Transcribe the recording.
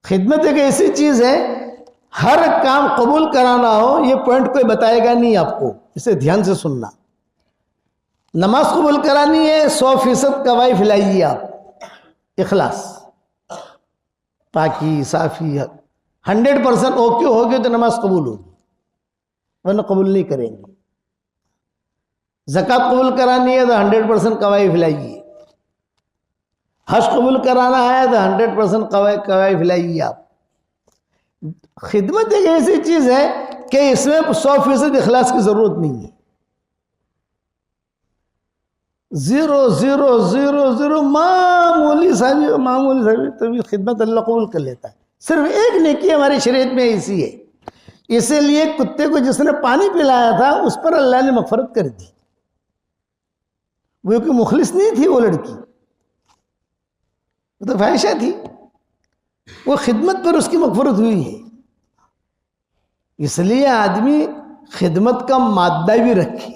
خدمت ایک ایسی چیز ہے، ہر کام قبول کرانا ہو یہ پوائنٹ کوئی بتائے گا نہیں آپ کو، اسے دھیان سے سننا۔ نماز قبول کرانی ہے 100% کوائی پھیلائیے آپ، اخلاص، پاکی صافی، 100% اوکے ہوگی تو نماز قبول ہوگی، ورنہ قبول نہیں کریں گے۔ زکوٰۃ قبول کرانی ہے تو 100% کوائی پھیلائیے، حج قبول کرانا ہے تو 100% کوائی پھیلائیے آپ۔ خدمت ایک ایسی چیز ہے کہ اس میں 100% اخلاص کی ضرورت نہیں ہے۔ 0 معمولی صاحب تبھی خدمت اللہ قبول کر لیتا ہے۔ صرف ایک نیکی ہماری شریعت میں ایسی ہے، اسی لیے کتے کو جس نے پانی پلایا تھا اس پر اللہ نے مغفرت کر دی، وہ کہ مخلص نہیں تھی وہ لڑکی، وہ تو فاحشہ تھی، وہ خدمت پر اس کی مغفرت ہوئی ہے۔ اس لیے آدمی خدمت کا مادہ بھی رکھے،